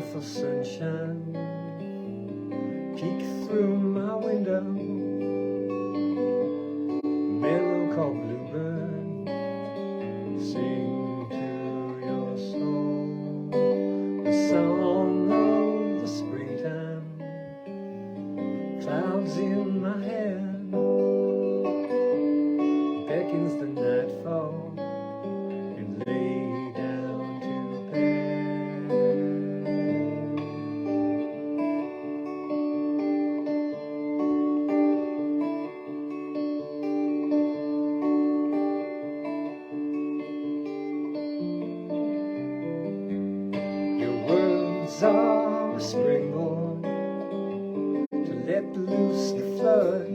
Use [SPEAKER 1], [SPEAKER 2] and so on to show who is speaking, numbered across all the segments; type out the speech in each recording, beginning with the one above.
[SPEAKER 1] beautiful sunshine peek through my window. Mellow called bluebird, sing to your soul the song of the springtime. Clouds in my hair, beckons the nightfall, and lay down to bed. Your words are a springboard to let loose the flood,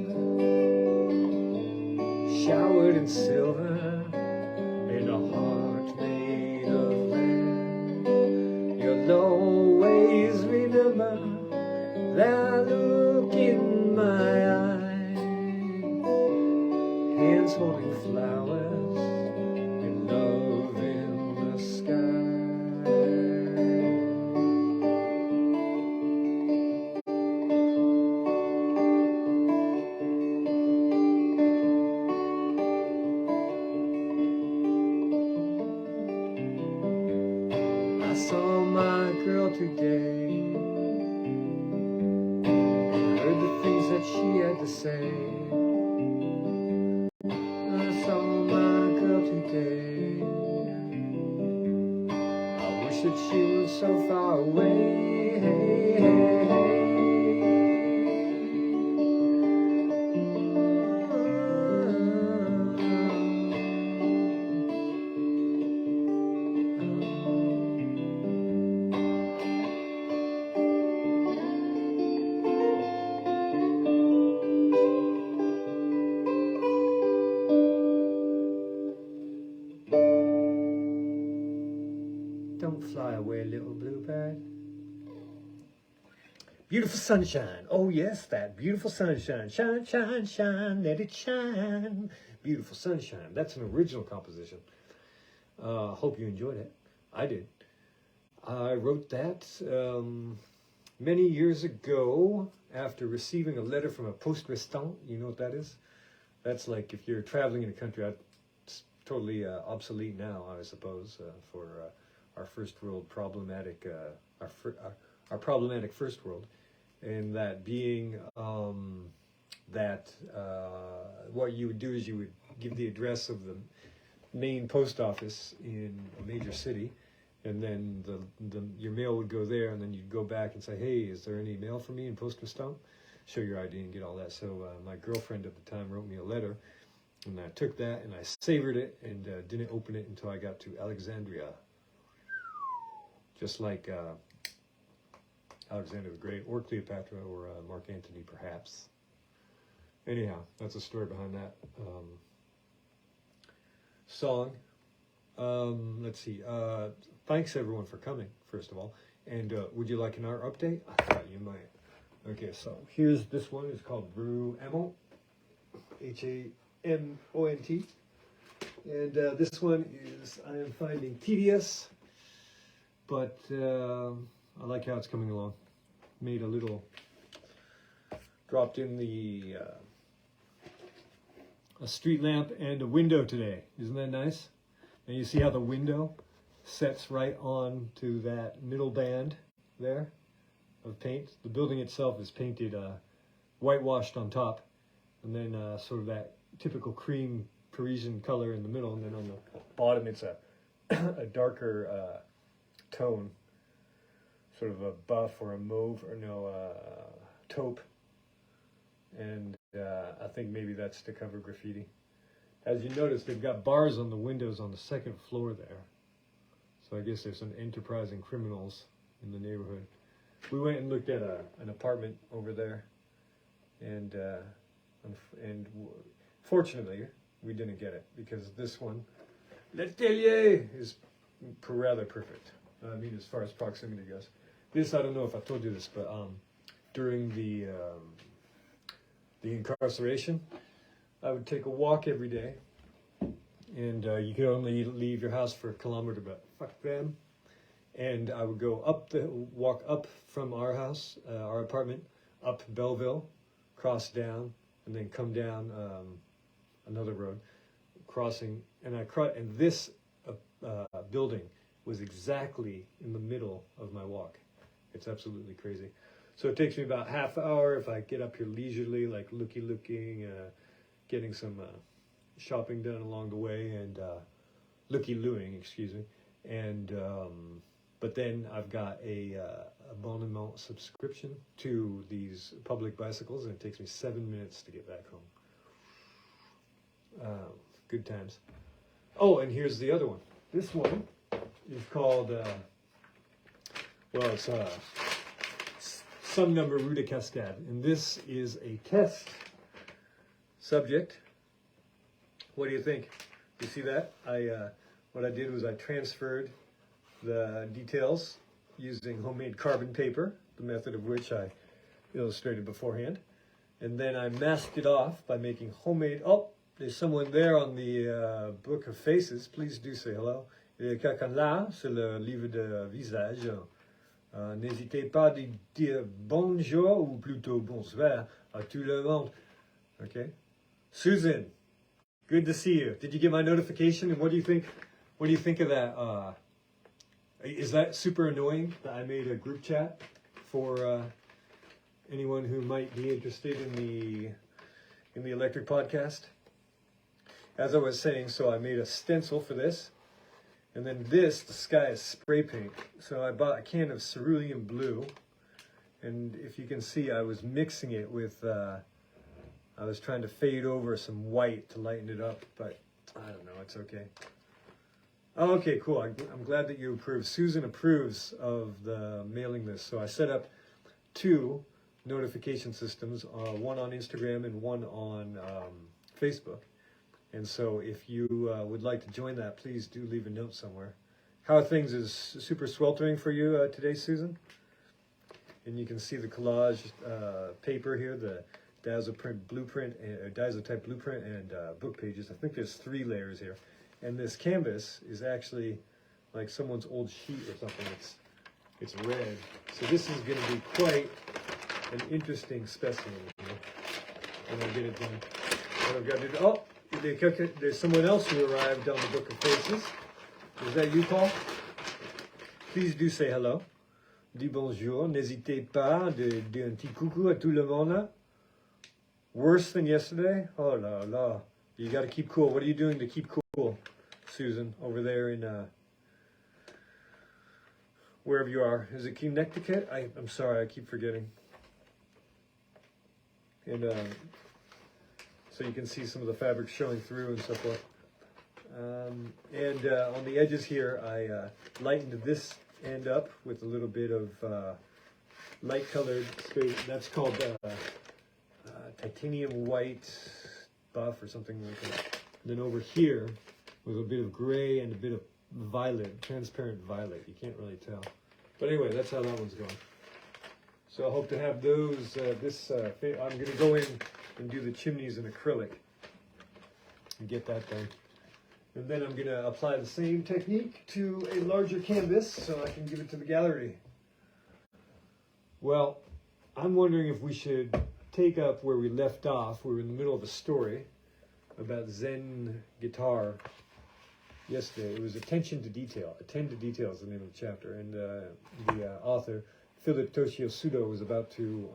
[SPEAKER 1] showered in silver and a heart made of land. You'll always remember that look in my eyes, hands holding flowers and love in the sky. I saw my girl today and heard the things that she had to say. I saw my girl today. I wish that she was so far away. Hey, hey, hey. Don't fly away, little bluebird. Beautiful sunshine. Oh yes, that beautiful sunshine. Shine, shine, shine, let it shine. Beautiful sunshine. That's an original composition. Hope you enjoyed it. I did. I wrote that many years ago after receiving a letter from a poste restante. You know what that is? That's like if you're traveling in a country. It's totally obsolete now, I suppose, for our first world problematic, our problematic first world, and that being what you would do is you would give the address of the main post office in a major city, and then your mail would go there, and then you'd go back and say, hey, is there any mail for me in poste restante? Show your ID and get all that. So my girlfriend at the time wrote me a letter, and I took that and I savored it and didn't open it until I got to Alexandria. Just like Alexander the Great, or Cleopatra, or Mark Antony, perhaps. Anyhow, that's the story behind that song. Let's see. Thanks, everyone, for coming, first of all. And would you like an art update? I thought you might. Okay, so here's this one. It's called Brew Amont, Hamont. And this one is I am finding tedious, but I like how it's coming along. Made a little, dropped in the a street lamp and a window today. Isn't that nice? And you see how the window sets right on to that middle band there of paint. The building itself is painted whitewashed on top, and then sort of that typical cream Parisian color in the middle, and then on the bottom it's a darker tone, sort of a buff or a mauve, or no, taupe, and I think maybe that's to cover graffiti. As you notice, they've got bars on the windows on the second floor there, so I guess there's some enterprising criminals in the neighborhood. We went and looked at an apartment over there, and fortunately we didn't get it, because this one, L'Atelier, is rather perfect. I mean, as far as proximity goes. This, I don't know if I told you this, but during the incarceration, I would take a walk every day, and you could only leave your house for a kilometer, but fuck them. And I would walk up from our house, our apartment, up Belleville, cross down, and then come down another road, crossing. And this building was exactly in the middle of my walk. It's absolutely crazy. So it takes me about half hour if I get up here leisurely, like looking, getting some shopping done along the way, and looky-looing, excuse me. And but then I've got a abonnement subscription to these public bicycles, and it takes me 7 minutes to get back home. Good times. Oh, and here's the other one. This one is called, it's some number Rue de Cascade. And this is a test subject. What do you think? You see that? What I did was I transferred the details using homemade carbon paper, the method of which I illustrated beforehand. And then I masked it off by making homemade, there's someone there on the Book of Faces. Please do say hello. Il y a quelqu'un là, c'est le livre de visage. N'hésitez pas de dire bonjour ou plutôt bonsoir à tout le monde. Okay? Susan, good to see you. Did you get my notification? And what do you think? What do you think of that? Is that super annoying that I made a group chat for anyone who might be interested in the electric podcast? As I was saying, so I made a stencil for this, and then the sky is spray paint. So I bought a can of cerulean blue, and if you can see, I was mixing it with, I was trying to fade over some white to lighten it up, but I don't know, it's okay. Oh, okay, cool. I'm glad that you approve. Susan approves of the mailing this. So I set up 2 notification systems, one on Instagram and one on Facebook. And so if you would like to join that, please do leave a note somewhere. How are things? Is super sweltering for you today, Susan? And you can see the collage paper here, the Dazzle-type blueprint and book pages. I think there's 3 layers here. And this canvas is actually like someone's old sheet or something. It's red. So this is going to be quite an interesting specimen. And I'll get it done. What I've got to do. There's someone else who arrived on the Book of Faces. Is that you, Paul? Please do say hello. Dis bonjour. N'hésitez pas de dire un petit coucou à tout le monde. Worse than yesterday? Oh la la. You got to keep cool. What are you doing to keep cool, Susan, over there in wherever you are? Is it Connecticut? I'm sorry, I keep forgetting. And so you can see some of the fabric showing through and so forth. And on the edges here, I lightened this end up with a little bit of light-colored spray. That's called titanium white buff or something like that. And then over here with a bit of gray and a bit of violet, transparent violet. You can't really tell. But anyway, that's how that one's going. So I hope to have those, I'm going to go in and do the chimneys in acrylic and get that done. And then I'm going to apply the same technique to a larger canvas so I can give it to the gallery. Well, I'm wondering if we should take up where we left off. We were in the middle of a story about Zen guitar yesterday. It was Attention to Detail. Attend to Detail is the name of the chapter. And the author, Philip Toshio Sudo, was about to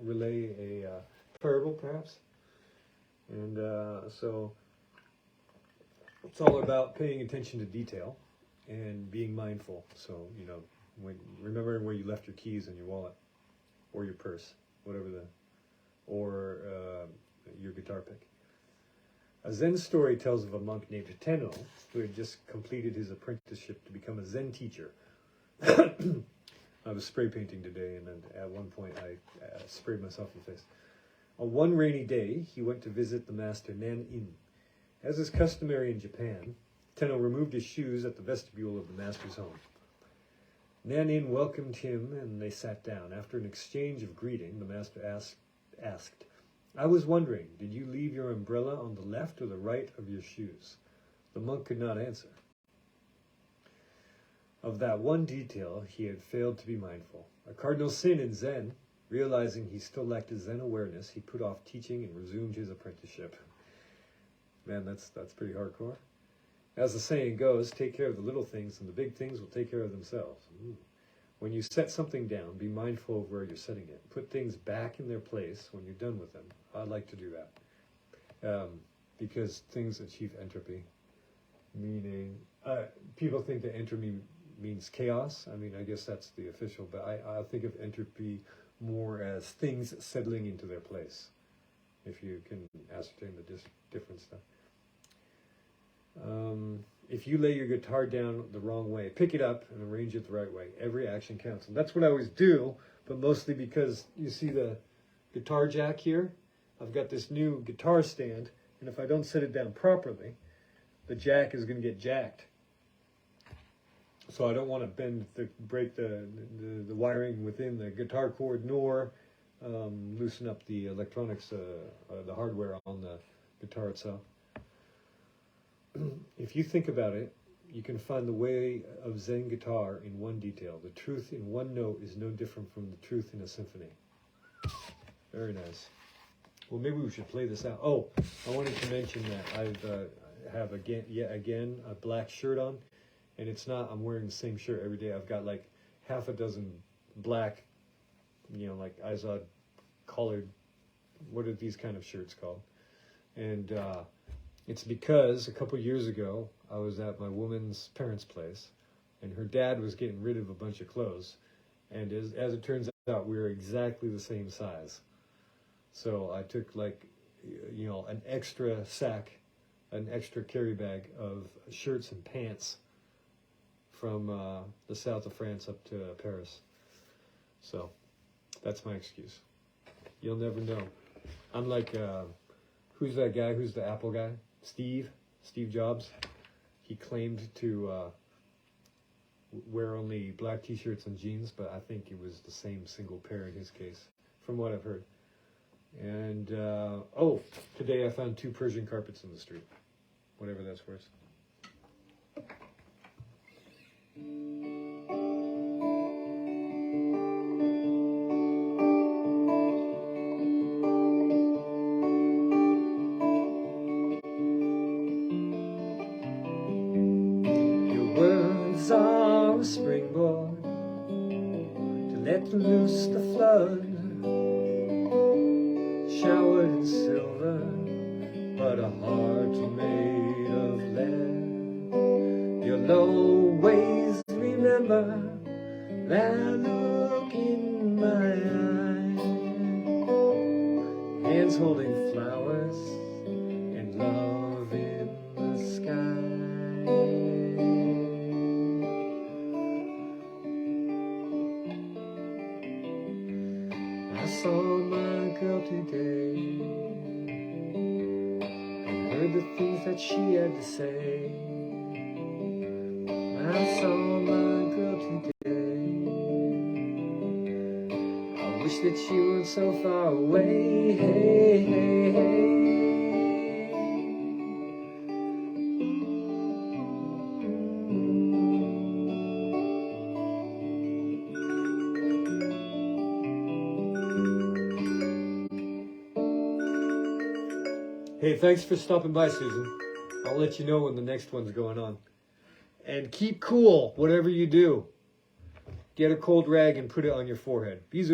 [SPEAKER 1] relay a parable, perhaps. And so it's all about paying attention to detail and being mindful. So, remembering where you left your keys in your wallet or your purse, whatever or your guitar pick. A Zen story tells of a monk named Tenno who had just completed his apprenticeship to become a Zen teacher. I was spray painting today, and then at one point I sprayed myself in the face. On one rainy day, he went to visit the master Nan-in. As is customary in Japan, Tenno removed his shoes at the vestibule of the master's home. Nan-in welcomed him, and they sat down. After an exchange of greeting, the master asked, "I was wondering, did you leave your umbrella on the left or the right of your shoes?" The monk could not answer. Of that one detail, he had failed to be mindful. A cardinal sin in Zen. Realizing he still lacked his Zen awareness, he put off teaching and resumed his apprenticeship. Man, that's pretty hardcore. As the saying goes, take care of the little things and the big things will take care of themselves. Ooh. When you set something down, be mindful of where you're setting it. Put things back in their place when you're done with them. I like to do that. Because things achieve entropy. Meaning, people think that entropy means chaos. I mean, I guess that's the official, but I think of entropy more as things settling into their place, if you can ascertain the different stuff. If you lay your guitar down the wrong way, pick it up and arrange it the right way. Every action counts. And that's what I always do, but mostly because you see the guitar jack here? I've got this new guitar stand, and if I don't set it down properly, the jack is going to get jacked. So I don't want to break the wiring within the guitar cord, nor loosen up the electronics, the hardware on the guitar itself. If you think about it, you can find the way of Zen guitar in one detail. The truth in one note is no different from the truth in a symphony. Very nice. Well, maybe we should play this out. Oh, I wanted to mention that I have yet again a black shirt on. And it's not, I'm wearing the same shirt every day. I've got like half a dozen black, like Izod collared, what are these kind of shirts called? And it's because a couple years ago, I was at my woman's parents' place, and her dad was getting rid of a bunch of clothes. And as it turns out, we were exactly the same size. So I took an extra sack, an extra carry bag of shirts and pants from the south of France up to Paris. So that's my excuse. You'll never know. I'm like, who's that guy? Who's the Apple guy? Steve Jobs. He claimed to wear only black t-shirts and jeans, but I think it was the same single pair in his case, from what I've heard. And, today I found 2 Persian carpets in the street. Whatever that's worth. Are a springboard to let loose the flood, showered in silver, but a heart made of lead. You'll always remember that look in my eye, hands holding flowers and love in the sky. I saw my girl today and heard the things that she had to say. I saw my girl today. I wish that she were so far away. Hey, hey, hey. Hey, thanks for stopping by, Susan. I'll let you know when the next one's going on. And keep cool, whatever you do. Get a cold rag and put it on your forehead. Bisous.